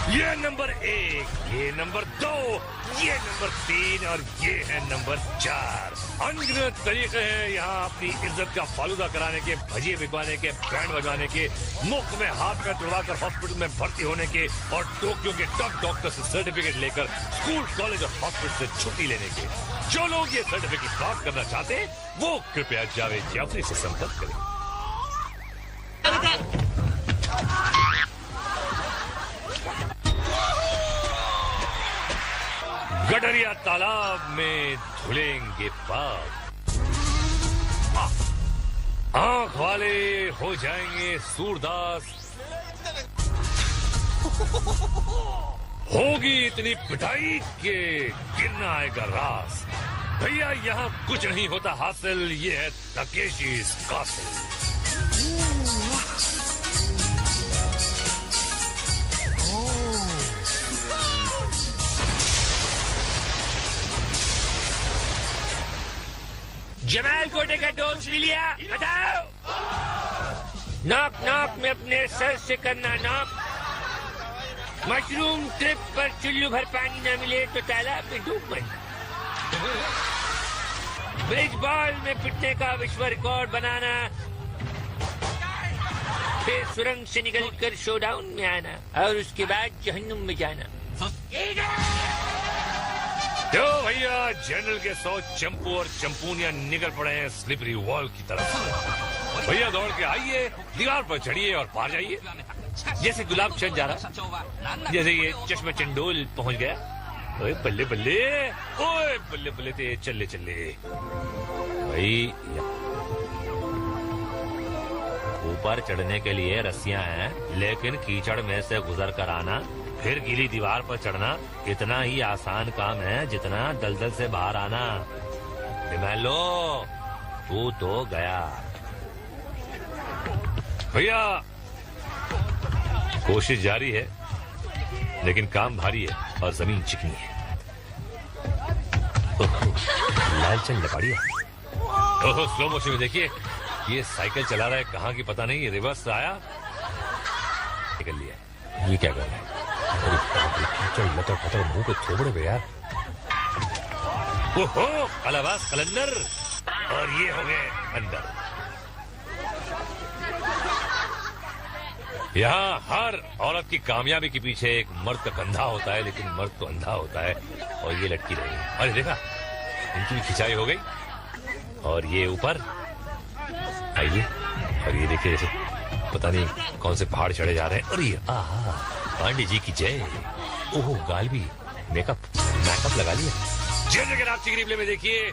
ये नंबर 1, ये नंबर 2, ये नंबर 3 और ये है नंबर 4। अनगिनत तरीके हैं यहाँ अपनी इज्जत का फालूदा कराने के, भजिए बिकवाने के, बैंड बजाने के, मुफ्त में हाथ में तुड़वाकर हॉस्पिटल में भर्ती होने के और टोक्यो के टॉप डॉक्टर से सर्टिफिकेट लेकर स्कूल, कॉलेज और हॉस्पिटल से छुट्टी लेने के। जो लोग ये सर्टिफिकेट प्राप्त करना चाहते हैं वो कृपया जावेद जाफरी से संपर्क करें। गडरिया तालाब में धुलेंगे पाप, आंख वाले हो जाएंगे सूरदास, होगी इतनी पिटाई के गिरना आएगा रास। भैया यहाँ कुछ नहीं होता हासिल, ये है तकेशी's कासिल। जमाल कोटे का डोज पी लिया? बताओ। नॉक नॉक में अपने सर से करना नॉक। मशरूम ट्रिप पर चुल्लू भर पानी न मिले तो तालाब में डूब मरना। ब्रिज बॉल में पिटने का विश्व रिकॉर्ड बनाना, फिर सुरंग से निकलकर शोडाउन में आना और उसके बाद जहन्नुम में जाना। तो भैया जनरल के 100 चंपू और चंपूनियां निकल पड़े हैं स्लिपरी वॉल की तरफ। भैया दौड़ के आइए, दीवार पर चढ़िए और पार जाइए। जैसे गुलाब चंद जा रहा, जैसे ये चश्मा चंडोल पहुंच गया। ओए बल्ले बल्ले, ओए बल्ले बल्ले ते चले चले। भाई ऊपर चढ़ने के लिए रस्सियां हैं, लेकिन कीचड़ में से गुजर कर आना, फिर गीली दीवार पर चढ़ना इतना ही आसान काम है जितना दलदल से बाहर आना। लो तू तो गया। भैया कोशिश जारी है, लेकिन काम भारी है और जमीन चिकनी है। लालचंद लपाड़िया, ओहो स्लो मोशन में देखिए, ये साइकिल चला रहा है कहाँ की पता नहीं, रिवर्स आया निकल लिया। ये क्या कर रहा है? कीचड़ लतर पतर मुंह पे थोबड़े पे यार। ओहो कलाबाज कलंदर, और ये हो गए अंदर। यहाँ हर औरत की कामयाबी के पीछे एक मर्द का कंधा होता है, लेकिन मर्द तो अंधा होता है और ये लटकी रही। अरे देखा, इनकी भी खिंचाई हो गई और ये ऊपर आइए, और ये देखिए जैसे पता नहीं कौन से पहाड़ चढ़े जा रहे हैं। अरे आहा, पांडे जी की जय। ओहो गाल भी मेकअप लगा लिया। जैसे कि रात चिगरीबले में देखिए,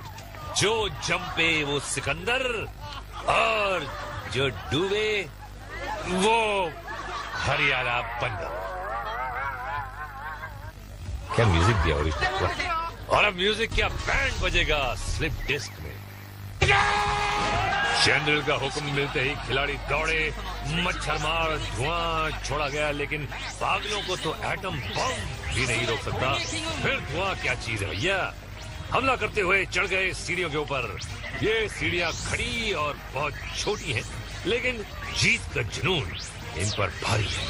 जो जंपे वो सिकंदर और जो डूबे वो हरियाणा बंदर। क्या म्यूजिक दिया ओरिजिनल, और अब म्यूजिक क्या बैंड बजेगा स्लिप डिस्क में। जनरल का हुक्म मिलते ही खिलाड़ी दौड़े, मच्छर मार धुआं छोड़ा गया, लेकिन पागलों को तो एटम बम भी नहीं रोक सकता। फिर धुआं क्या चीज है भैया। हमला करते हुए चढ़ गए सीढ़ियों के ऊपर। ये सीढ़ियां खड़ी और बहुत छोटी हैं, लेकिन जीत का जुनून इन पर भारी है।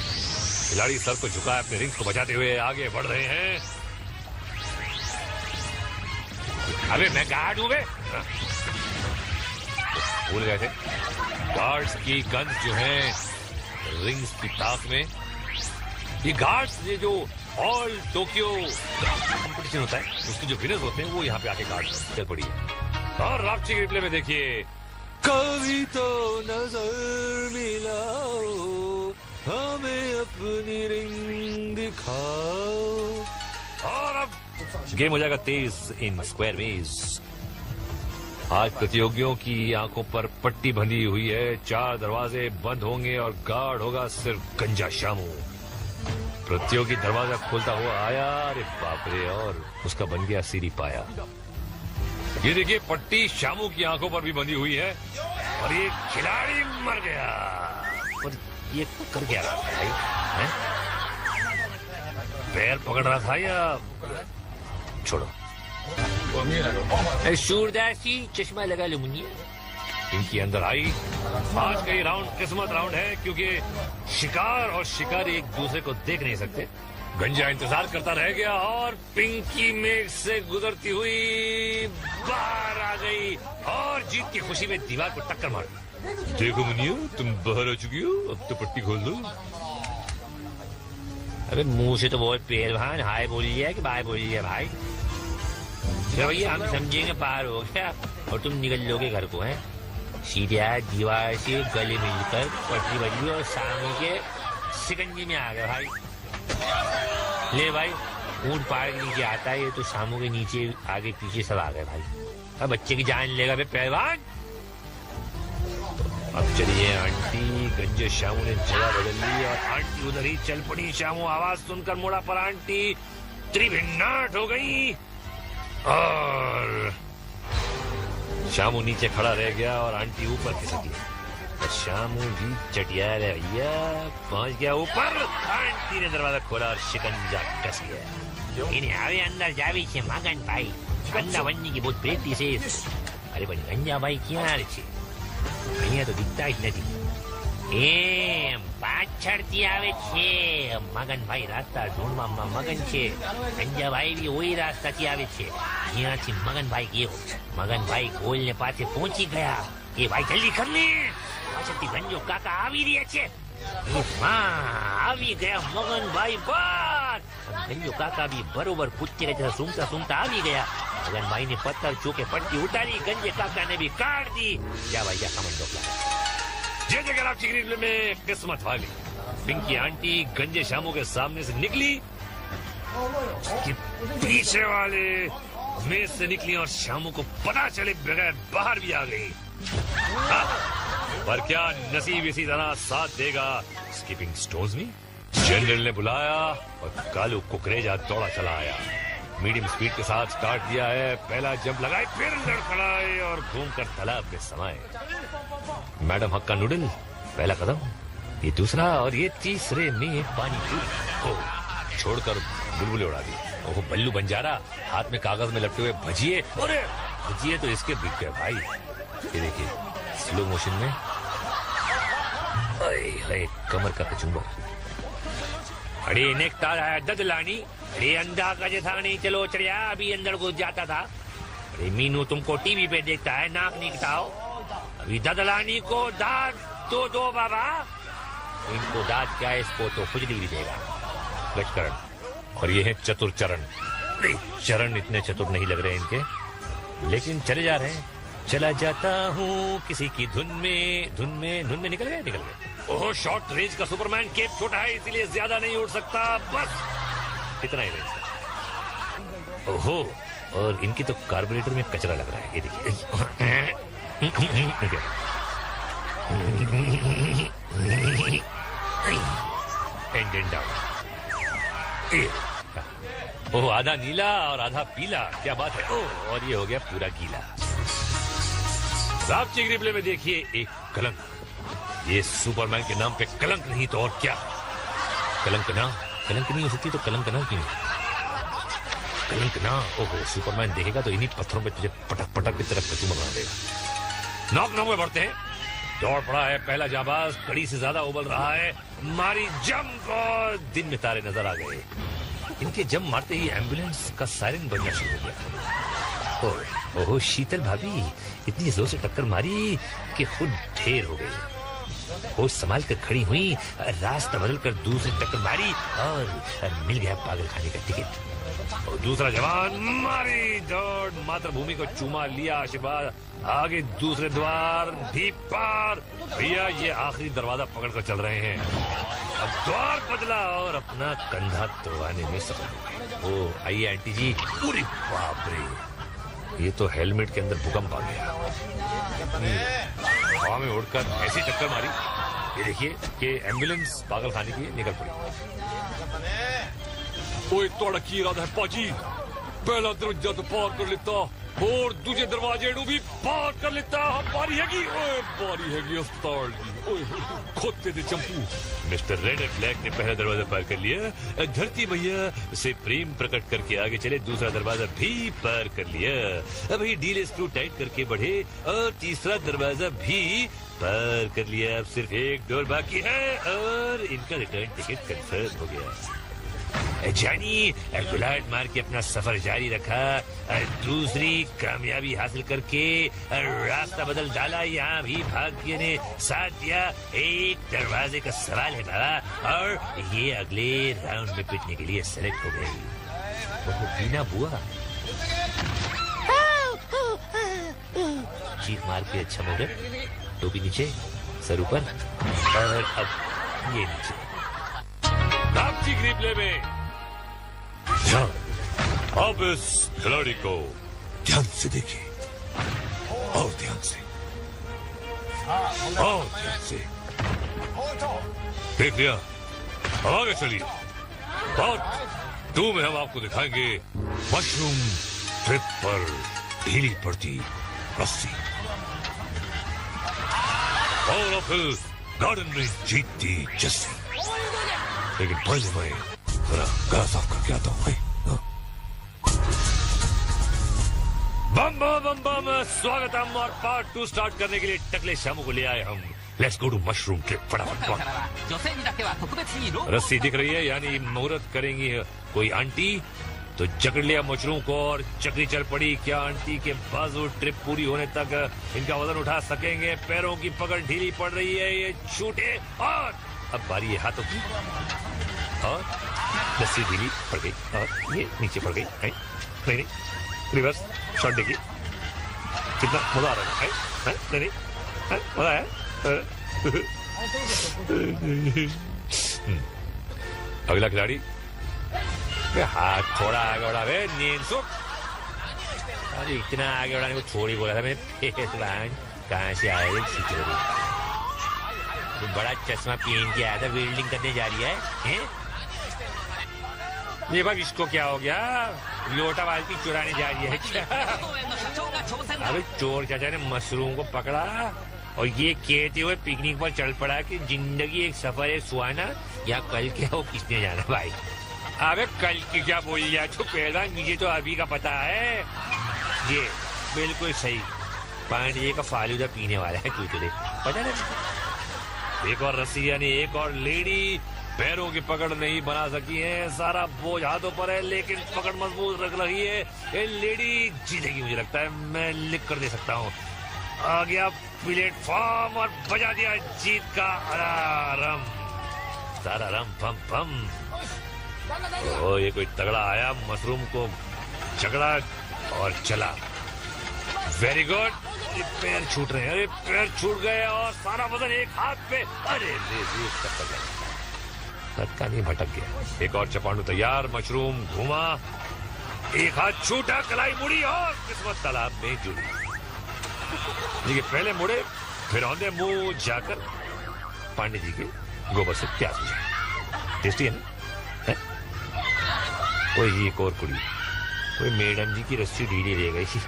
खिलाड़ी सर को झुकाए अपने रिंग्स को बचाते हुए आगे बढ़ रहे हैं। अबे मैं कहाँ डूबे? भूल गए थे। गार्ड्स की गन्स जो हैं रिंग्स की ताक में। ये गार्ड्स, ये जो ऑल टोक्यो कंपटीशन होता है उसके जो विनर्स होते हैं वो यहाँ पे आके गार्ड्स चल पड़ी है। और रापची के रिप्ले में देखिए, कभी तो नजर मिलाओ, हमें अपनी रिंग दिखाओ। और अब गेम हो जाएगा तेज इन स्क्वायर वेज। आज प्रतियोगियों की आंखों पर पट्टी बंधी हुई है, 4 दरवाजे बंद होंगे और गार्ड होगा सिर्फ गंजा शामू। प्रतियोगी दरवाजा खोलता हुआ आया, अरे बाप रे, और उसका बन गया सीढ़ी पाया। ये देखिए पट्टी शामू की आंखों पर भी बंधी हुई है और ये खिलाड़ी मर गया। और ये कर क्या रहा था भाई? पैर पकड़ रहा था या छोड़ो। सूरदासी चश्मा लगा लो मुनिया। पिंकी अंदर आई। आज का ये राउंड किस्मत राउंड है, क्योंकि शिकार और शिकारी एक दूसरे को देख नहीं सकते। गंजा इंतजार करता रह गया और पिंकी मेघ से गुजरती हुई बाहर आ गई और जीत की खुशी में दीवार को टक्कर मार दी। देखो मुनिया, तुम बाहर आ चुकी हो, अब तो पट्टी खोल दो। अबे मुंह से तो बहुत पहलवान हाय बोल लिया कि बाय बोल लिया भाई। क्या भैया, हम समझेंगे पार हो गया और तुम निकल लोगे घर को। है सीधा दीवार से गले मिलकर पटरी बजी और सामने के सिकंजी में आ गए भाई। ले भाई, ऊंट पहाड़ के नीचे आता है, ये तो शामू के नीचे आगे पीछे सब आ गए भाई। अब बच्चे की जान लेगा बे पहलवान। अब चलिए आंटी। गंजे शामू ने जगह बदल ली और आंटी उधर ही चल पड़ी। शामू आवाज सुनकर मुड़ा पर आंटी त्रिभिन्नाट हो गई और शामू नीचे खड़ा रह गया और आंटी ऊपर खिसक गई। शामू भी चटिया है भैया, पहुंच गया ऊपर। आंटी ने दरवाजा खोला और शिकंजा कस गया। इन्हें आवे अंदर जावी छे मगन भाई, अंदर बनने की बहुत प्रेक्टिस है। अरे पण गंजा भाई ક્યાં છે? અહીંયા તો દિખતા જ નથી। એમ પાછળથી આવે છે મગનભાઈ, રાસ્તા ઢૂંઢવામાં મગન છે। ગંજાભાઈ બી ઓઈ રાસ્તાથી આવે છે જ્યાંથી મગનભાઈ ગયો। મગનભાઈ ગોલને પાસે પહોંચી ગયા। એ ભાઈ જલ્દી કર ને, પાછળથી ગંજો કાકા આવી રહ્યા છે। આવી ગયા મગનભાઈ બસ। ગંજો કાકા બી બરોબર પૂછતી રહે, સૂંઘતા સૂંઘતા આવી ગયા। મગનભાઈ ને પથ્થર ચોકે પડતી उतारी, गंजे काका ने भी काट दी। जा भाई जा, समझ लो। ये जगह आप चिकनी में किस्मत वाली पिंकी आंटी गंजे शामू के सामने से निकली कि पीछे वाले मेज से निकली और शामू को पता चले बगैर बाहर भी आ गई। पर क्या नसीब इसी तरह साथ देगा स्कीपिंग स्टोन्स में। जनरल ने बुलाया और कालू कुकरेजा दौड़ा चला आया। मीडियम स्पीड के साथ स्टार्ट दिया है। पहला जंप लगाए, फिर लड़खड़ाए और घूमकर तालाब में समाये। मैडम हक्का नूडल पहला कदम, ये दूसरा और ये तीसरे में पानी को छोड़कर बुलबुले उड़ा दी। ओह बल्लू बंजारा हाथ में कागज में लपटे हुए भजिए। अरे भजिए तो इसके बिक गए भाई। ये देखिए स्लो मोशन में कमर का कचुम्बर। अरे नेकता है ददलानी, अरे अंधा का जैसा नहीं चलो चढ़िया, अभी अंदर घुस जाता था। अरे मीनू तुमको टीवी पे देखता है, नाक निकटाओ। अभी ददलानी को दाद दो बाबा। इनको दाद क्या है, इसको तो खुजली भी देगा। गजकरण और ये है चतुर चरण। चरण इतने चतुर नहीं लग रहे इनके, लेकिन चले जा रहे हैं। चला जाता हूँ किसी की धुन में निकल गए। ओह शॉर्ट रेंज का सुपरमैन, केप छोटा है इसीलिए ज्यादा नहीं उड़ सकता, बस इतना ही रेंज। ओहो, और इनकी तो कार्बोरेटर में कचरा लग रहा है, ये देखिए। ओह आधा नीला और आधा पीला, क्या बात है। ओह और ये हो गया पूरा गीला। आप चिगरी प्ले में देखिए एक कलंक। ये सुपरमैन के नाम पे कलंक नहीं तो और क्या। कलंक नहीं हो सकती तो कलंक ना क्यों? कलंक ना। ओहो सुपरमैन देखेगा तो इन्हीं पत्थरों पे तुझे पटक पटक की तरफ कचूमा बना देगा। नॉक में बढ़ते हैं। दौड़ पड़ा है पहला जाबाज, कड़ी से ज्यादा उबल रहा है। मारी जंप और दिन में तारे नजर आ गए। इनके जंप मारते ही एम्बुलेंस का सायरन बजना शुरू हो गया। ओहो शीतल भाभी इतनी जोर से टक्कर मारी कि खुद ढेर हो गई। होश संभाल कर खड़ी हुई, रास्ता बदल कर दूसरी टक्कर मारी और मिल गया पागल खाने का टिकट। और दूसरा जवान मारी दौड़, मातृभूमि को चूमा लिया आशीर्वाद। आगे दूसरे द्वार भी पार। भैया ये आखिरी दरवाजा पकड़ कर चल रहे हैं। अब द्वार बदला और अपना कंधा तोड़वाने में सफल। ओ आइए आंटी जी। पूरी बाप रे, ये तो हेलमेट के अंदर भूकंप आ गया। हवा में उड़कर ऐसी टक्कर मारी, ये देखिए कि एम्बुलेंस पागल खाने की निकल पड़ी। ओए तोड़ा की इरादा है पाजी, पहला दरवाजा तो पार कर लेता, और दूजे दरवाजे भी पार कर लेता। बारी हैगी अस्पताल की। ओए खोदते थे चंपू। मिस्टर रेड एंड ब्लैक ने पहला दरवाजा पार कर लिया। धरती मैया से प्रेम प्रकट करके आगे चले, दूसरा दरवाजा भी पार कर लिया। अब ये डील स्क्रू टाइट करके बढ़े और तीसरा दरवाजा भी पार कर लिया। अब सिर्फ एक डोर बाकी है और इनका रिटर्न टिकट कंफर्म हो गया। जानी गुलाट मार के अपना सफर जारी रखा, दूसरी कामयाबी हासिल करके रास्ता बदल डाला। यहाँ भी भाग्य ने साथ दिया। एक दरवाजे का सवाल है बाबा और ये अगले राउंड में पिटने के लिए सेलेक्ट हो गई। वो बीना बुआ चीख मार के अच्छा मोड़, टोपी नीचे, सर ऊपर और अब ये नीचे। नापची रिप्ले में ध्यान। अब इस खिलाड़ी को ध्यान से देखिए और ध्यान से और ध्यान से देख लिया। अब आगे चलिए। पार्ट 2 में हम आपको दिखाएंगे मशरूम ट्रिप पर ढीली पड़ती रस्सी और फिर गार्डन में जीतती जस्सी। लेकिन पहले मैं जरा गला साफ करके आता हूँ। बम बम बम स्वागत हम और पार्ट 2 स्टार्ट करने के लिए टकले शामू को ले आए हम। Let's go to mushroom trip. फटाफट। रस्सी दिख रही है, यानी मुहूर्त करेंगी कोई आंटी, तो जकड़ लिया मशरूम को और चक्री चल पड़ी। क्या आंटी के बाजू ट्रिप पूरी होने तक इनका वजन उठा सकेंगे? पैरों की पकड़ ढीली पड़ रही है, ये छूटे और अब बारी है हाथों की और रस्सी ढीली पड़ गई और ये नीचे पड़ गई। नहीं रिवर्स शॉट देखिए, कितना मजा आ रहा है। नहीं मजा है। अगला खिलाड़ी हाथ थोड़ा आगे बढ़ा वे नींद सुख। अरे इतना आगे बढ़ाने को छोड़ ही बोला था मैंने। कहाँ से आया सिक्योरिटी? बड़ा चश्मा पहन के आया था, वेल्डिंग करने जा रही है? ये भाई इसको क्या हो गया? लोटा बाल्टी चुराने जा रही है क्या? अबे चोर चाचा ने मशरूम को पकड़ा और ये कहते हुए पिकनिक पर चल पड़ा कि जिंदगी एक सफर है सुहाना, या कल क्या हो किसने जाना भाई। अबे कल की क्या बोली जाए तो पहला मुझे तो अभी का पता है। ये बिल्कुल सही, पांडे का फालूदा पीने वाला है कुतरे, पता नहीं। एक और रस्सी यानी एक और लेडी पैरों की पकड़ नहीं बना सकी है। सारा बोझ हाथों पर है लेकिन पकड़ मजबूत रख रही है। ये लेडी जीतेगी मुझे लगता है, मैं लिख कर दे सकता हूँ। आ गया प्लेटफॉर्म और बजा दिया जीत का अलार्म। सारा रम पम पम। ओ ये कोई तगड़ा आया, मशरूम को झगड़ा और चला। Very good. पैर छूट रहे हैं, अरे पैर छूट गए और सारा वजन एक हाथ पे। अरे धक्का नहीं, भटक गया। एक और चपांडू तैयार, मशरूम घुमा, एक हाथ छूटा, कलाई मुड़ी और किस्मत तालाब में जुड़ी। देखिए पहले मुड़े फिर औंधे मुंह जाकर पांडे जी के गोबर से प्याज हो जाए। टेस्टी है ना? कोई एक और कुड़ी, कोई मैडम जी की रस्सी ढीली रह गई,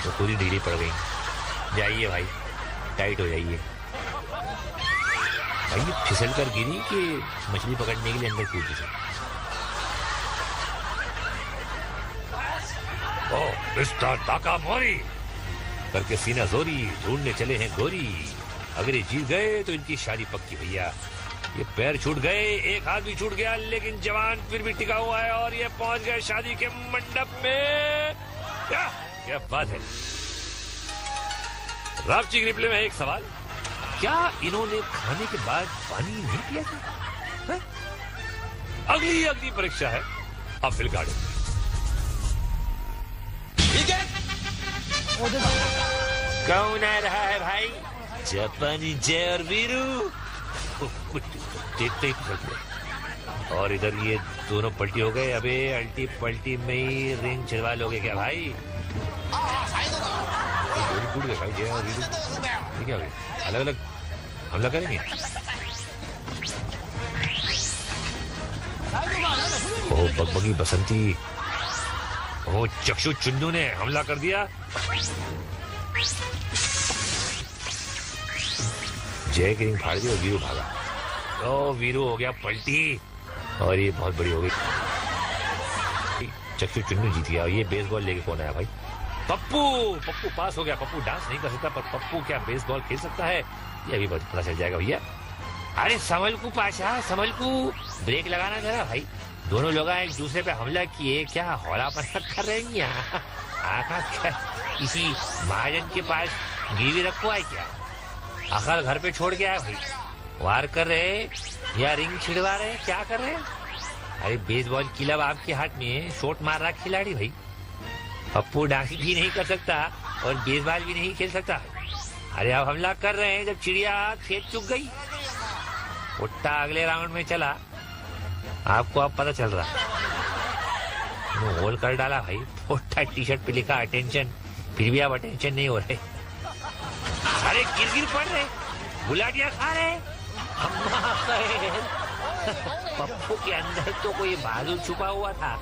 तो पूरी ढीली पड़ गई। जाइए भाई, टाइट हो जाइए। भाई ये फिसल कर गिरी कि मछली पकड़ने के लिए अंदर कूद गई। ओ मिस्टर ताकामोरी करके सीना जोरी ढूंढने चले हैं गोरी। अगर ये जीत गए तो इनकी शादी पक्की भैया। ये पैर छूट गए, एक हाथ भी छूट गया, लेकिन जवान फिर भी टिका हुआ है और ये पहुंच गए शादी के मंडप में। क्या बात है। रापची रिप्ले में एक सवाल, क्या इन्होंने खाने के बाद पानी नहीं पिया था? अगली परीक्षा है अब फिल गार्डन में। कौन आ रहा है भाई? जापानी जय और वीरू। और इधर ये दोनों पलटी हो गए। अबे अल्टी पलटी में ही रिंग चलवा लोगे क्या भाई? टूट गए भाई जय और वीरू। क्या अलग अलग हमला करेंगे? ओ बगबगी बसंती ओ चक्षु चुन्नू ने हमला कर दिया। जय की रिंग फाड़ दी और वीरू भागा। तो वीरू हो गया पलटी और ये बहुत बड़ी हो गई। चक्षु चुन्नू जीत गया और ये बेसबॉल लेके कौन आया भाई? पप्पू। पप्पू पास हो गया। पप्पू डांस नहीं कर सकता पर पप्पू क्या बेसबॉल खेल सकता है ये अभी पता चल जाएगा भैया। अरे संभल को पाशा, संभल को, ब्रेक लगाना जरा भाई। दोनों लोग एक दूसरे पे हमला किए, क्या हौलापन कर रहे हैं यहाँ? आखा क्या किसी महाजन के पास गिरवी रखो है क्या? आखिर घर पे छोड़ के आया भाई। वार कर रहे या रिंग छिड़वा रहे, क्या कर रहे? अरे बेसबॉल क्लब आपके हाथ में, शॉट मार रहा खिलाड़ी भाई। पप्पू डांस भी नहीं कर सकता और बेसबॉल भी नहीं खेल सकता। अरे आप हमला कर रहे हैं जब चिड़िया खेत चुग गई। उट्टा अगले राउंड में चला, आपको अब पता चल रहा। होल कर डाला भाई। उट्टा टी शर्ट पे लिखा अटेंशन, फिर भी आप अटेंशन नहीं हो रहे। अरे गिर गिर पड़ रहे, गुलाटियां खा रहे। अम्मा पप्पू के अंदर तो कोई बहादुर छुपा हुआ था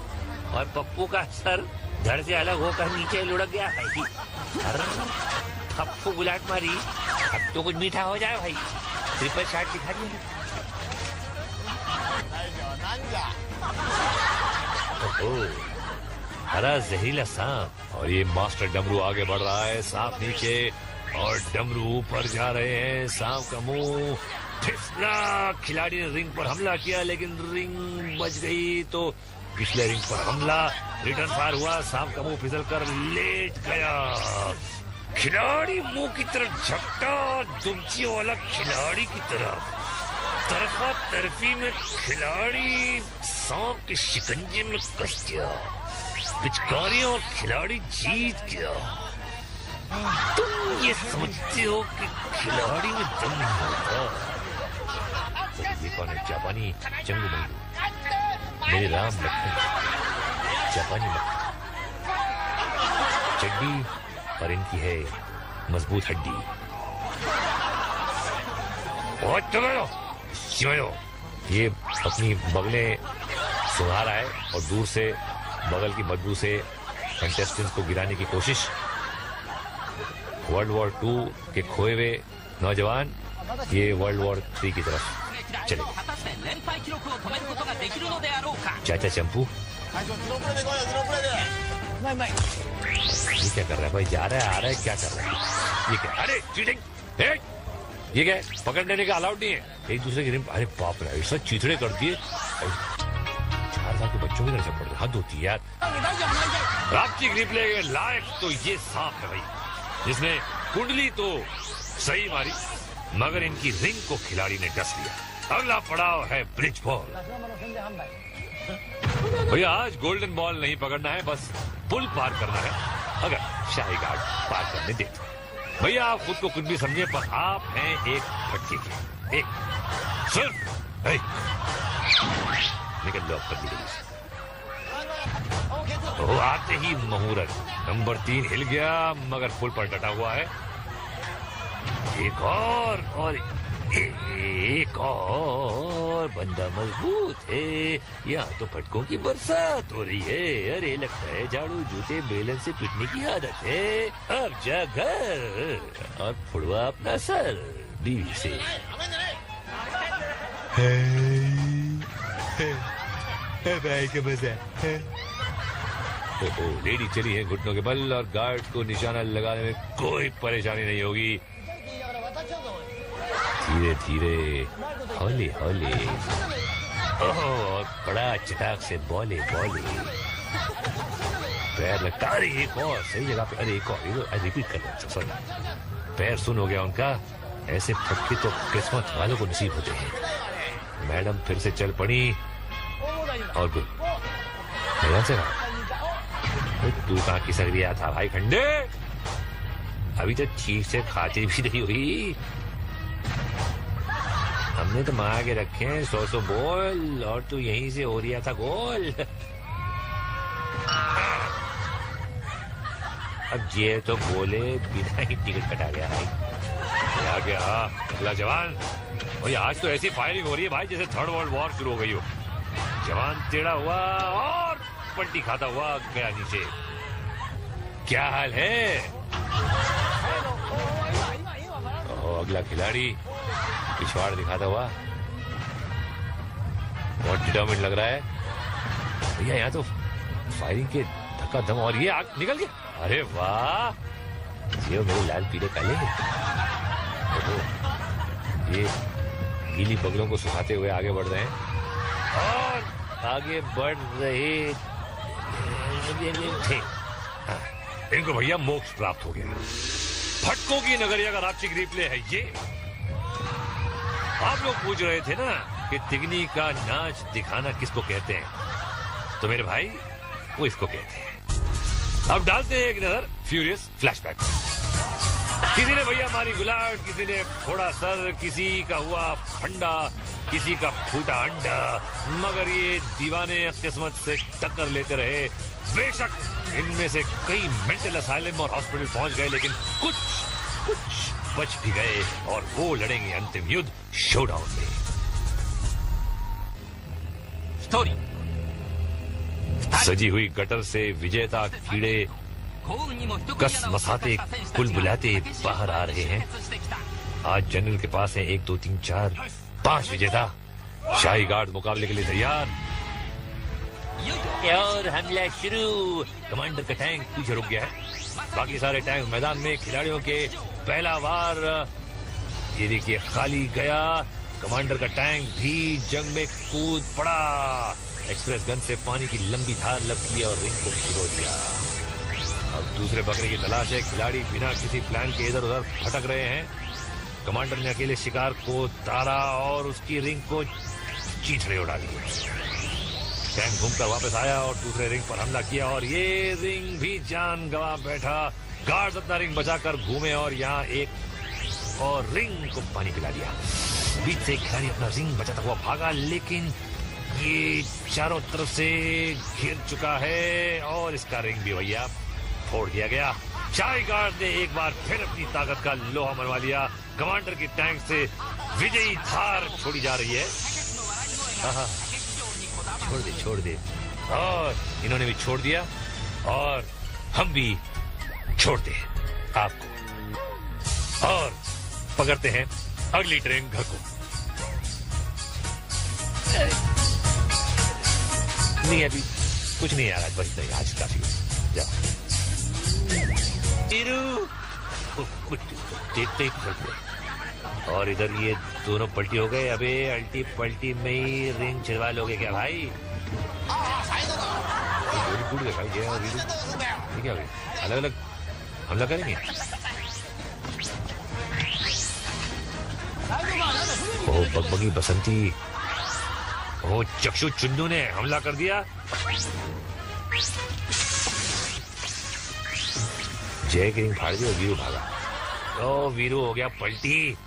और पप्पू का सर धड़ से अलग होकर नीचे लुढ़क गया भाई। पप्पू गुलाट मारी, अब तो कुछ मीठा हो जाए भाई। ट्रिपल शॉट दिखा दिया। हरा जहरीला सांप और ये मास्टर डमरू आगे बढ़ रहा है। सांप नीचे और डमरू ऊपर जा रहे हैं। सांप का मुंह फिसला। खिलाड़ी ने रिंग पर हमला किया लेकिन रिंग बच गई तो पिछले रिंग पर हमला। रिटर्न फायर हुआ। सांप का मुंह फिसल कर लेट गया। खिलाड़ी मुंह की तरफ झपटा, दुमची वाला खिलाड़ी की तरफ। तरफा तरफी में खिलाड़ी सांप के शिकंजे में कस गया। पिचकारियों और खिलाड़ी जीत गया। तुम ये समझते हो कि खिलाड़ी में दम नहीं होता। ये कौन है? जापानी चंगू मंगू, मेरे राम लखन, जापानी मक्खन। चड्डी और इनकी है मजबूत हड्डी। बहुत चलो ये अपनी बगलें सुंघा रहा है और दूर से बगल की बदबू से कंटेस्टेंट्स को गिराने की कोशिश। वर्ल्ड वॉर 2 के खोए हुए नौजवान ये वर्ल्ड वॉर 3 की तरफ चले। चाचा चंपू ये क्या कर रहा है भाई? जा रहा है, आ रहा है, क्या कर रहा है ये? क्या? अरे चीटिंग! ये क्या पकड़ने का अलाउड नहीं है। एक दूसरे की रिम। अरे बाप रे, ऐसा चीथड़े कर दिए। 4 साल के बच्चों की तरह से पड़ रहे, हद होती है यार। राष्ट्रीय रिप्ले के लायक तो ये सांप है भाई, जिसने कुंडली तो सही मारी मगर इनकी रिंग को खिलाड़ी ने डस लिया। अगला पड़ाव है ब्रिज बॉल। भैया आज गोल्डन बॉल नहीं पकड़ना है, बस पुल पार करना है। अगर शाही घाट पार करने दे तो भैया आप खुद को कुछ भी समझे पर आप हैं एक फटके के। एक सिर्फ निकल लो अपनी गली से। तो आते ही मुहूर्त नंबर 3 हिल गया मगर पुल पर डटा हुआ है। एक और एक और बंदा मजबूत है। यहाँ तो फटकों की बरसात हो रही है। अरे लगता है झाड़ू जूते बेलन से पीटने की आदत है। अब जा घर और फुड़वा अपना सर बीवी से। भाई का मजा। लेडी चली है घुटनों के बल और गार्ड को निशाना लगाने में कोई परेशानी नहीं होगी। धीरे धीरे हौले हौले और बड़ा चटाक से बोले पैर लगता। अरे एक और सही जगह पे। अरे एक और रिपीट कर रहा। सॉरी, पैर सुन हो गया उनका। ऐसे फटके तो किस्मत वालों को नसीब होते हैं। मैडम फिर से चल पड़ी और मैडम से तू कहाँ खिसक गया था भाई खंडे? अभी तो ठीक से खाते भी नहीं हुई। हमने तो मांग के रखे हैं 100 बॉल और तू यहीं से हो रिया था गोल। अब ये तो बोले बिना ही टिकट कटा गया भाई। क्या गया अगला जवान? भाई आज तो ऐसी फायरिंग हो रही है भाई जैसे 3rd वर्ल्ड वॉर शुरू हो गई हो। जवान टेढ़ा हुआ और पलटी खाता हुआ गया नीचे। क्या हाल है? अगला खिलाड़ी पिछवाड़ दिखाता हुआ बहुत डिटर्मिन्ड लग रहा है भैया। यहाँ तो फायरिंग के धक्का धम और ये आग निकल गया। अरे वाह, ये मेरे लाल पीले काले। ये गीली बगलों को सुखाते हुए आगे बढ़ रहे हैं और आगे बढ़ रहे थे। हाँ, इनको भैया मोक्ष प्राप्त हो गया। फटकों की नगरिया का राक्षिक रिप्ले है ये। आप लोग पूछ रहे थे ना कि तिगनी का नाच दिखाना किसको कहते हैं, तो मेरे भाई वो इसको कहते हैं। अब डालते हैं एक नजर फ्यूरियस फ्लैशबैक। किसी ने भैया मारी गुलाट, किसी ने फोड़ा सर, किसी का हुआ फंडा, किसी का फूटा अंडा, मगर ये दीवाने किस्मत से टक्कर लेते रहे। बेशक इनमें से कई मेंटल असाइलम और हॉस्पिटल पहुंच गए, लेकिन कुछ बच भी गए और वो लड़ेंगे अंतिम युद्ध शोडाउन में। स्टोरी। सजी हुई गटर से विजेता कीड़े कस मसाते कुल बुलाते बाहर आ रहे हैं। आज जनरल के पास है 1 2 3 4 5 विजेता। शाही गार्ड मुकाबले के लिए तैयार और हमला शुरू। कमांडर का टैंक पीछे रुक गया है, बाकी सारे टैंक मैदान में। खिलाड़ियों के पहला वार ये देखिए खाली गया। कमांडर का टैंक भी जंग में कूद पड़ा। एक्सप्रेस गन से पानी की लंबी धार लपकी और रिंग को भिगो दिया। अब दूसरे बकरे की तलाश है। खिलाड़ी बिना किसी प्लान के इधर उधर भटक रहे हैं। कमांडर ने अकेले शिकार को तारा और उसकी रिंग को चीथड़े उड़ा दिए। टैंक घूमकर वापस आया और दूसरे रिंग पर हमला किया और ये रिंग भी जान गंवा बैठा। गार्ड्स अपना रिंग बचाकर घूमे और यहाँ एक और रिंग को पानी पिला दिया। बीच से खिलाड़ी अपना रिंग बचाता हुआ भागा, लेकिन ये चारों तरफ से घिर चुका है और इसका रिंग भी भैया फोड़ दिया गया। शाही गार्ड ने एक बार फिर अपनी ताकत का लोहा मनवा लिया। कमांडर की टैंक से विजयी धार छोड़ी जा रही है। छोड़ दे और इन्होंने भी छोड़ दिया और हम भी छोड़ दे आपको और पकड़ते हैं अगली ट्रेन घर को। नहीं अभी कुछ नहीं आ रहा, बस नहीं, आज काफी जाओ। देखते ही और इधर ये दोनों पलटी हो गए। अबे अल्टी पलटी में ही रिंग छिड़वा लोगे क्या भाई? टूट गया भाई। क्या अलग अलग हमला करेंगे? ओ बगबगी बसंती, ओ चक्षु चुन्नू ने हमला कर दिया। जय की रिंग फाड़ दी और वीरू भागा। ओ वीरू हो गया पलटी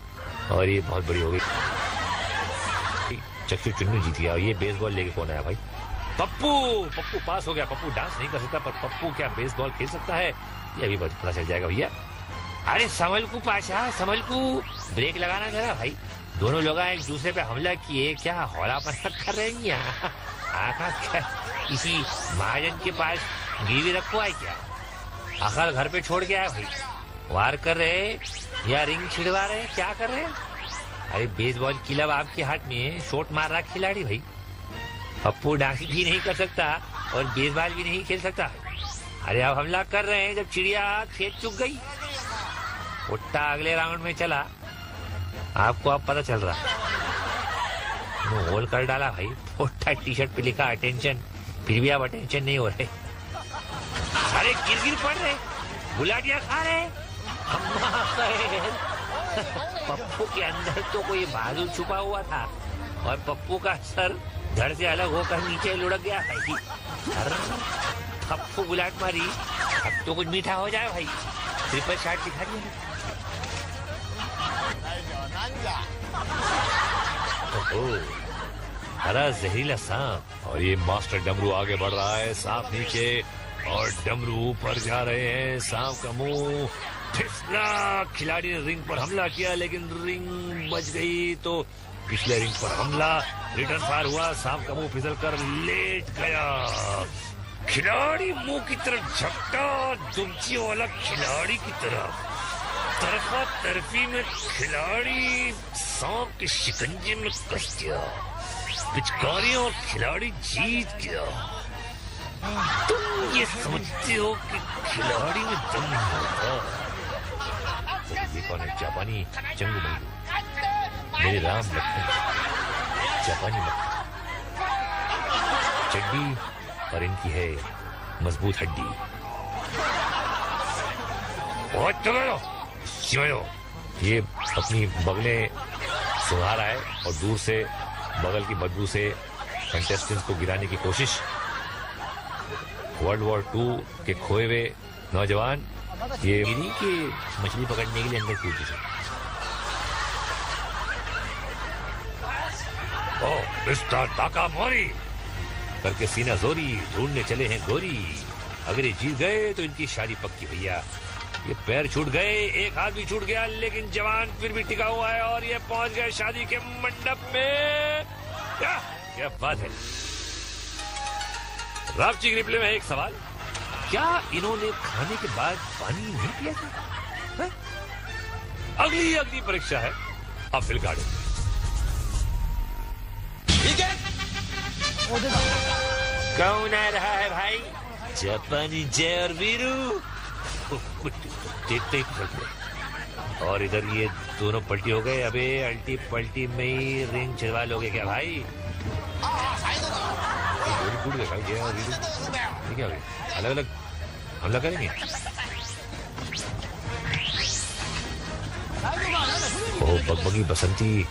और ये बहुत बड़ी हो गई। चक्षु चुन्नू जीत गया। ये बेसबॉल लेके कौन आया भाई? पप्पू पास हो गया। पप्पू डांस नहीं कर सकता, पर पप्पू क्या बेसबॉल खेल सकता है ये अभी पता चल जाएगा भैया। अरे संभल को पाशा, संभल को ब्रेक लगाना जरा भाई। दोनों लोग एक दूसरे पे हमला किए, क्या हौलापन कर रहे हैं यहाँ? आखा किसी महाजन के पास गिरवी रखो है क्या? अकल घर पे छोड़ के आया भाई। वार कर रहे या रिंग छिड़वा रहे, क्या कर रहे? अरे बेसबॉल क्लब आपके हाथ में, शॉट मार रहा खिलाड़ी भाई। पप्पू डांस भी नहीं कर सकता और बेसबॉल भी नहीं खेल सकता। अरे अब हमला कर रहे हैं जब चिड़िया खेत चुग गई। उट्टा अगले राउंड में चला, आपको अब पता चल रहा। होल कर डाला भाई। उट्टा टी शर्ट पे लिखा अटेंशन, फिर भी आप अटेंशन नहीं हो रहे। अरे गिर पड़ रहे, गुलाटियां खा रहे। पप्पू के अंदर तो कोई बहादुर छुपा हुआ था और पप्पू का सर धड़ से अलग होकर नीचे लुढ़क गया भाई। पप्पू गुलाट मारी, अब तो कुछ मीठा हो जाए भाई। ट्रिपल शॉट दिखा दिया। हरा जहरीला सांप और ये मास्टर डमरू आगे बढ़ रहा है। सांप नीचे और डमरू ऊपर जा रहे हैं। सांप का मुंह फिसला। खिलाड़ी ने रिंग पर हमला किया लेकिन रिंग बच गई तो पिछले रिंग पर हमला। रिटर्न फायर हुआ। सांप का मुंह फिसल कर लेट गया। खिलाड़ी मुंह की तरफ झपटा, दुमची वाला खिलाड़ी की तरफ। तरफा तरफी में खिलाड़ी सांप के शिकंजे में कस गया। पिचकारियां और खिलाड़ी जीत गया। तुम ये समझते हो कि खिलाड़ी में दम नहीं होता। तो ये कौन है? जापानी जंगू बंधु, मेरे राम लखन, जापानी मक्खन, चड्डी और इनकी है मजबूत हड्डी। बहुत चलो, ये अपनी बगलें सुंघा रहा है और दूर से बगल की बदबू से कंटेस्टेंट्स को गिराने की कोशिश। वर्ल्ड वॉर 2 के खोए हुए नौजवान ये के मछली पकड़ने के लिए अंदर कूद गए। ओ मिस्टर ताकामोरी करके सीना जोरी ढूंढने चले हैं गोरी। अगर ये जीत गए तो इनकी शादी पक्की भैया। ये पैर छूट गए, एक हाथ भी छूट गया, लेकिन जवान फिर भी टिका हुआ है और ये पहुंच गए शादी के मंडप में। क्या बात है। रापची रिप्ले में एक सवाल, क्या इन्होंने खाने के बाद पानी नहीं पिया था? अगली परीक्षा है अपील गार्डन। कौन आ रहा है भाई? जापानी जय और वीरू। देखते ही चलते। और इधर ये दोनों पलटी हो गए। अबे अल्टी पलटी में ही रिंग छिड़वा लोगे क्या भाई? टूट गए भाई जय और वीरू। ये क्या अलग अलग हमला करेंगे? ओ बगबगी बसंती,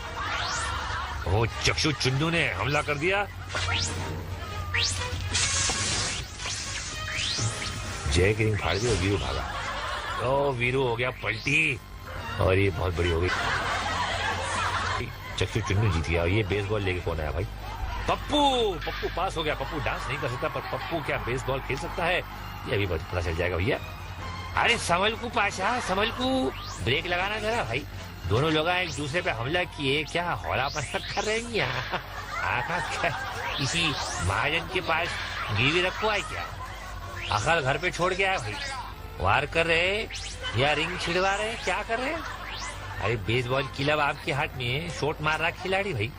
ओ चक्षु चुन्नू ने हमला कर दिया। जय की रिंग फाड़ दी और वीरू भागा। तो वीरू हो गया पलटी और ये बहुत बड़ी हो गई। चक्षु चुन्नू जीत गया। ये बेसबॉल लेके कौन आया भाई? पप्पू पास हो गया। पप्पू डांस नहीं कर सकता पर पप्पू क्या बेसबॉल खेल सकता है? ये अभी पता चल जाएगा भैया। अरे संभल को पाशा, संभल को, ब्रेक लगाना जरा भाई। दोनों लोग एक दूसरे पे हमला किए, क्या हौलापन कर रहे हैं यहाँ? आखा किसी महाजन के पास गिरवी रखो है क्या? आखिर घर पे छोड़ के आया भाई। वार कर रहे या रिंग छिड़वा रहे, क्या कर रहे? अरे बेसबॉल क्लब आपके हाथ में, शॉट मार रहा खिलाड़ी भाई।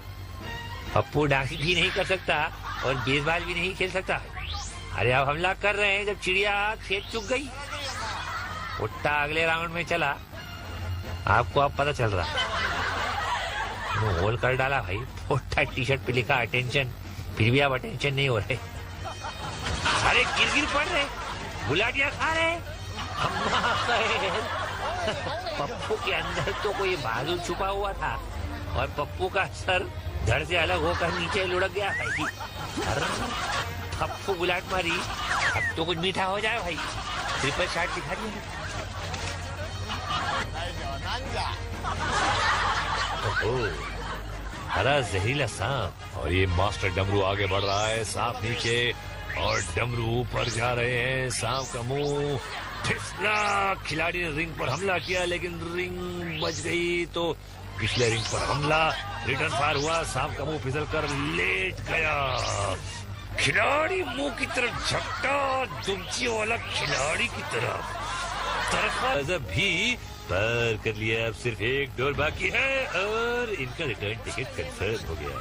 पप्पू डांस भी नहीं कर सकता और बेसबॉल भी नहीं खेल सकता। अरे आप हमला कर रहे हैं जब चिड़िया खेत चुग गई। उट्टा अगले राउंड में चला, आपको अब पता चल रहा। होल कर डाला भाई। उट्टा टी शर्ट पे लिखा अटेंशन, फिर भी आप अटेंशन नहीं हो रहे। अरे गिर पड़ रहे, गुलाटियां खा रहे। पप्पू के अंदर तो कोई बाजू छुपा हुआ था और पप्पू का सर धड़ से अलग होकर नीचे लुढ़क गया भाई। पप्पू गुलाट मारी, अब तो कुछ मीठा हो जाए भाई। ट्रिपल शॉट दिखा दिया। हरा जहरीला सांप और ये मास्टर डमरू आगे बढ़ रहा है। सांप नीचे और डमरू ऊपर जा रहे हैं। सांप का मुंह फिसला। खिलाड़ी ने रिंग पर हमला किया लेकिन रिंग बच गई तो पिछले रिंग पर हमला। रिटर्न फायर हुआ। सांप का मुंह फिसल कर लेट गया। खिलाड़ी मुंह की तरफ झपटा, दुमची वाला खिलाड़ी की तरफ। तरफा भी पार कर लिया। अब सिर्फ एक डोर बाकी है और इनका रिटर्न टिकट कंफर्म हो गया।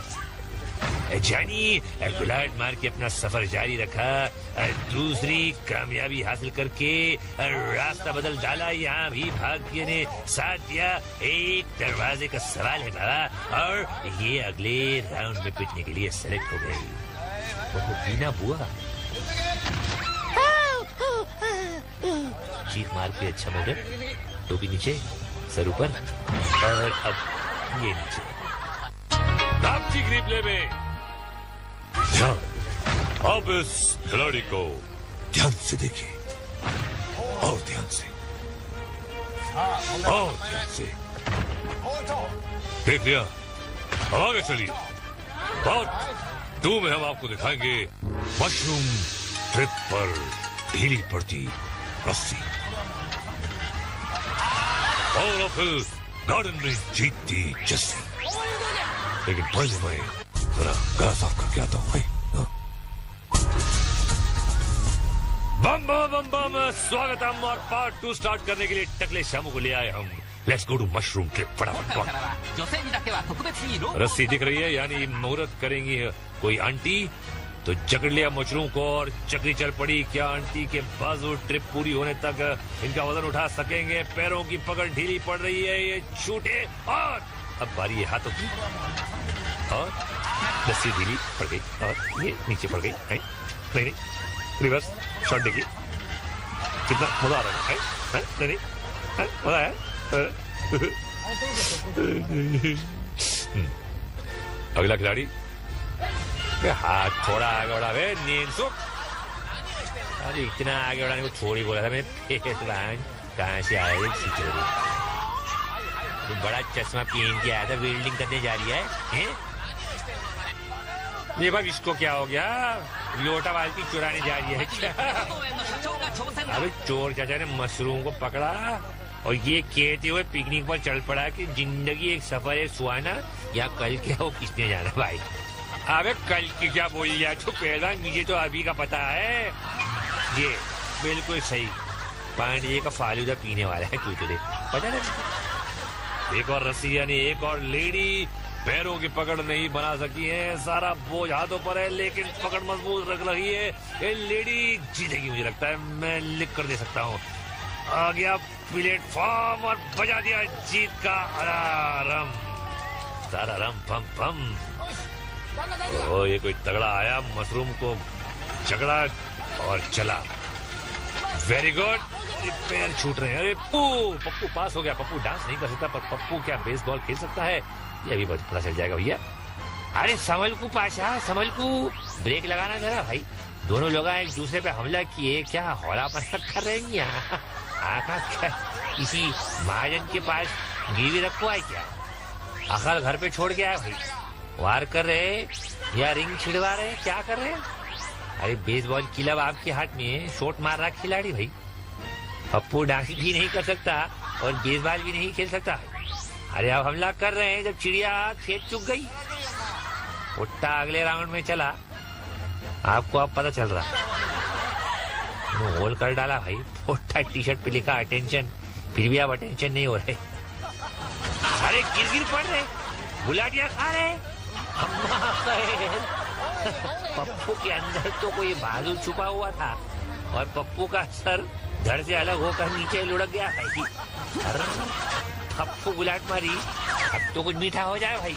जानी गुलाट मार के अपना सफर जारी रखा। दूसरी कामयाबी हासिल करके रास्ता बदल डाला। यहाँ भी भाग्य ने साथ दिया। एक दरवाजे का सवाल है बाबा और ये अगले राउंड में पिटने के लिए सेलेक्ट हो गई। वो बीना बुआ चीख मार के अच्छा मॉडल, टोपी नीचे, सर ऊपर और अब ये नीचे। रापची रिप्ले में अब इस खिलाड़ी को ध्यान से देखिए और ध्यान से और ध्यान से देख लिया। अब आगे चलिए। पार्ट 2 में हम आपको दिखाएंगे मशरूम ट्रिप पर ढीली पड़ती रस्सी और फिर गार्डन में जीतती जस्सी। लेकिन पहले मैं जरा गला साफ करके आता हूँ भाई। बम बम बम बम, स्वागतम। और पार्ट 2 स्टार्ट करने के लिए टकले शामू को ले आए हम। Let's go to mushroom trip. फटाफट। रस्सी दिख रही है, यानी मुहूर्त करेंगी कोई आंटी, तो जकड़ लिया मशरूम को और चक्री चल पड़ी। क्या आंटी के बाजू ट्रिप पूरी होने तक इनका वजन उठा सकेंगे? पैरों की पकड़ ढीली पड़ रही है, ये छूटे। और अब बारी है हाथों की, और रस्सी ढीली पड़ गई और ये नीचे पड़ गई। नहीं, रिवर्स शॉट देखिए, कितना मजा आ रहा है। नहीं, मजा आया। अगला खिलाड़ी, हाथ थोड़ा आगे बढ़ा वे, नींद सुख। अरे इतना आगे बढ़ाने को थोड़ी बोला था मैंने। कहाँ से आया ये सिचोरी? तो बड़ा चश्मा पहन के आया था, वेल्डिंग करने जा रही है? ये भाई इसको क्या हो गया? लोटा बाल्टी चुराने जा रही है क्या? अबे चोर चाचा ने मशरूम को पकड़ा और ये कहते हुए पिकनिक पर चल पड़ा कि जिंदगी एक सफर है सुहाना, या कल क्या हो किसने जाना भाई। अबे कल की क्या बोल लिया तो पहला, मुझे तो अभी का पता है। ये बिल्कुल सही, पांडे का फालूदा पीने वाला है कुतरे, पता ना। एक और रस्सी यानी एक और लेडी, पैरों की पकड़ नहीं बना सकी है, सारा बोझ हाथों पर है, लेकिन पकड़ मजबूत रख रही है। ये लेडी जीतेगी मुझे लगता है, मैं लिख कर दे सकता हूँ। आ गया प्लेटफॉर्म और बजा दिया जीत का अलार्म। सारा रम पम पम। ओ ये कोई तगड़ा आया, मशरूम को झगड़ा और चला। Very good. पैर छूट रहे हैं। अरे पप्पू पास हो गया। पप्पू डांस नहीं कर सकता, पर पप्पू क्या बेसबॉल खेल सकता है, ये भी पता चल जाएगा भैया। अरे संभल को पाशा, संभल को, ब्रेक लगाना जरा भाई। दोनों लोग एक दूसरे पे हमला किए, क्या हौला पत्थर कर रहे हैं यहाँ? आखा किसी महाजन के पास गिरवी रखो है क्या? अकल घर पे छोड़ के आया भाई। वार कर रहे या रिंग छिड़वा रहे, क्या कर रहे? अरे बेसबॉल क्लब आपके हाथ में, शॉट मार रहा खिलाड़ी भाई। पप्पू डांस भी नहीं कर सकता और बेसबॉल भी नहीं खेल सकता। अरे अब हमला कर रहे हैं जब चिड़िया खेत चुग गई। उट्टा अगले राउंड में चला, आपको अब पता चल रहा। होल कर डाला भाई। उट्टा टी शर्ट पे लिखा अटेंशन, फिर भी आप अटेंशन नहीं हो रहे। अरे गिर पड़ रहे, गुलाटियां खा रहे। पप्पू के अंदर तो कोई बाजू छुपा हुआ था और पप्पू का सर धड़ से अलग होकर नीचे लुढ़क गया भाई। पप्पू गुलाट मारी, अब तो कुछ मीठा हो जाए भाई।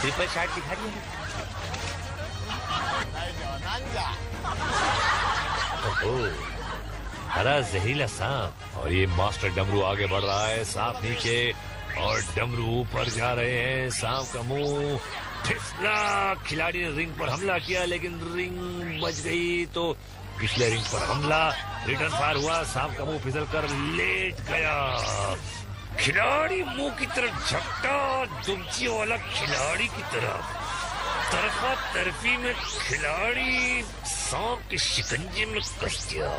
ट्रिपल शॉट दिखा दिया। हरा जहरीला सांप, और ये मास्टर डमरू आगे बढ़ रहा है, सांप नीचे और डमरू ऊपर जा रहे हैं। सांप का मुंह फिसला, खिलाड़ी ने रिंग पर हमला किया लेकिन रिंग बच गई, तो पिछले रिंग पर हमला, रिटर्न फायर हुआ, सांप का मुंह फिसल कर लेट गया। खिलाड़ी मुंह की तरफ झपटा, दुमची वाला खिलाड़ी की तरफ। तरफा तरफी में खिलाड़ी सांप के शिकंजे में कस गया।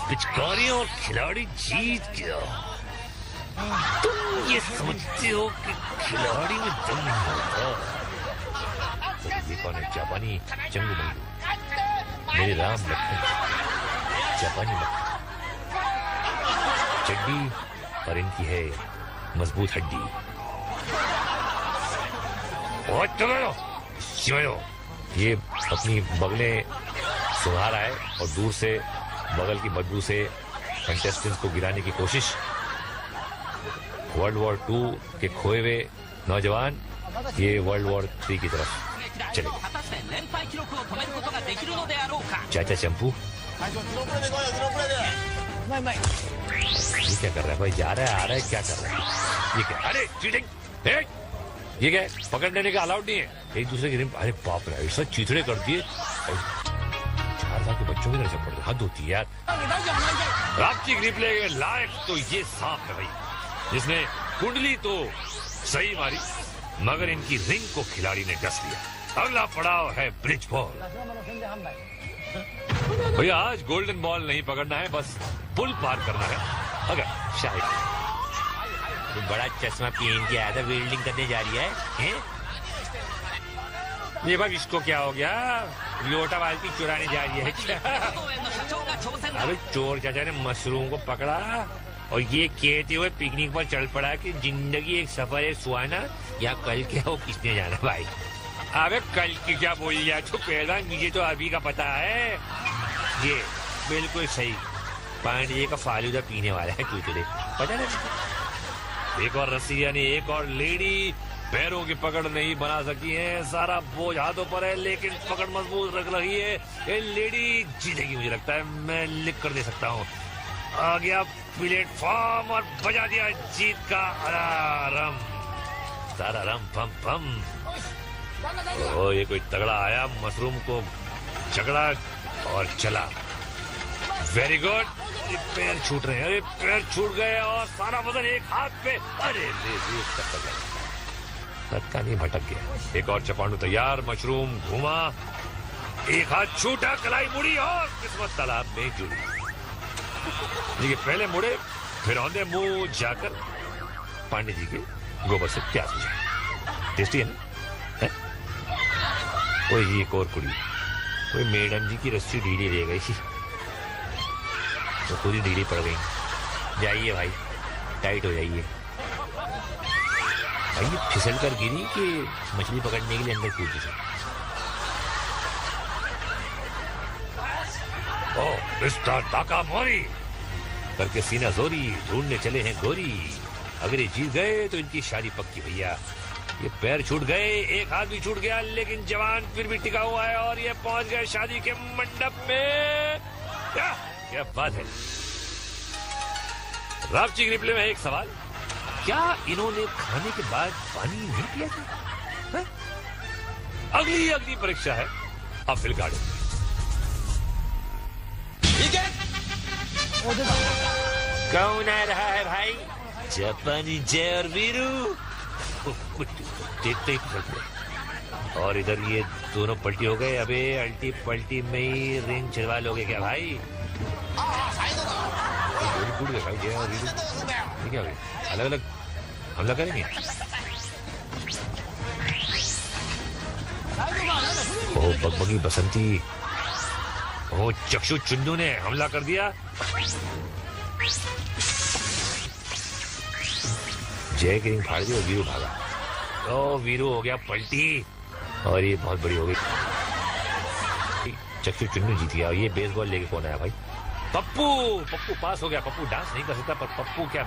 पिचकारियां और खिलाड़ी जीत गया। तुम ये समझते हो कि खिलाड़ी में दम नहीं होता? तो ये कौन है? जापानी जंगली बंदूक, मेरे राम लखन, जापानी लखन, चड्डी और इनकी है मजबूत हड्डी। और चलो ये अपनी बगलें सुधार आए और दूर से बगल की बदबू से कंटेस्टेंट्स को गिराने की कोशिश। वर्ल्ड वॉर 2 के खोए हुए नौजवान ये वर्ल्ड वॉर 3 की तरफ चले गए। चाचा चंपू ये क्या कर रहा है भाई? जा रहा है, आ रहा है, क्या कर रहा है? ये क्या? अरे चीटिंग! ये क्या? पकड़ लेने का अलाउड नहीं है। एक दूसरे की रिम, अरे बाप रे, ऐसा चीथड़े कर दिए। 4 साल के बच्चों की तरह से पड़ हद होती है यार। राष्ट्रीय रिप्ले के लायक तो ये सांप है भाई, जिसने कुंडली तो सही मारी मगर इनकी रिंग को खिलाड़ी ने डस लिया। अगला पड़ाव है ब्रिज बॉल। भैया आज गोल्डन बॉल नहीं पकड़ना है, बस पुल पार करना है। अगर शायद तो बड़ा चश्मा पहन के आया था, वेल्डिंग करने जा रही है? ये भाई इसको क्या हो गया? लोटा बाल्टी चुराने जा रही है क्या? अबे चोर चाचा ने मशरूम को पकड़ा और ये कहते हुए पिकनिक पर चल पड़ा कि जिंदगी एक सफर है सुहाना, या कल क्या हो किसने जाना भाई। अबे कल की क्या बोली यार, तो पहला मुझे तो अभी का पता है। ये बिल्कुल सही, पांडे का फालूदा पीने वाला है चूचड़े, पता नहीं। एक और रसिया ने एक और लेडी पैरों की पकड़ नहीं बना सकी है, सारा बोझ हाथों पर है लेकिन पकड़ मजबूत रख रही है। ये लेडी जीतेगी मुझे लगता है, मैं लिख कर दे सकता हूँ। आ गया प्लेटफॉर्म और बजा दिया जीत का अलार्म, सारा रम पम पम। ओ ये कोई तगड़ा आया, मशरूम को झगड़ा और चला। Very good. पैर छूट रहे हैं, अरे पैर छूट गए और सारा वजन एक हाथ पे। अरे धक्का नहीं, भटक गया। एक और चपांडू तैयार, मशरूम घुमा, एक हाथ छूटा, कलाई मुड़ी और किस्मत तालाब में जुड़ी। देखिए पहले मुड़े फिर औंधे मुंह जाकर पांडे जी के गोबर से प्यास बुझाई। टेस्टी है ना? कोई एक और कुड़ी, कोई मैडम जी की रस्सी ढीली रह गई, तो खुद ही ढीली पड़ गई। जाइए भाई, टाइट हो जाइए भाई। ये फिसल कर गिरी कि मछली पकड़ने के लिए अंदर कूद गई। ओ मिस्टर ताकामोरी करके सीना जोरी, ढूंढने चले हैं गोरी। अगर ये जीत गए तो इनकी शादी पक्की भैया। ये पैर छूट गए, एक हाथ भी छूट गया, लेकिन जवान फिर भी टिका हुआ है और ये पहुंच गए शादी के मंडप में। क्या बात है। रापची रिप्ले में एक सवाल, क्या इन्होंने खाने के बाद पानी नहीं पिया था? अगली परीक्षा है अपील गार्डन। कौन आ रहा है भाई? जापानी जय और वीरू। देखते ही चलते। और इधर ये दोनों पलटी हो गए। अबे अल्टी पलटी में ही रिंग छिड़वा लोगे क्या भाई? टूट गए भाई जय और वीरू। ये क्या भाई, अलग अलग हमला करेंगे? ओ बगबगी बसंती, ओ चक्षु चुन्नू ने हमला कर दिया। जय की रिंग फाड़ दी और वीरू भागा। ओ वीरू हो गया पलटी और ये बहुत बड़ी हो गई। चक्षु चुन्नू जीत गया। ये बेसबॉल लेके कौन आया भाई? पप्पू। पप्पू पास हो गया। पप्पू डांस नहीं कर सकता पर पप्पू क्या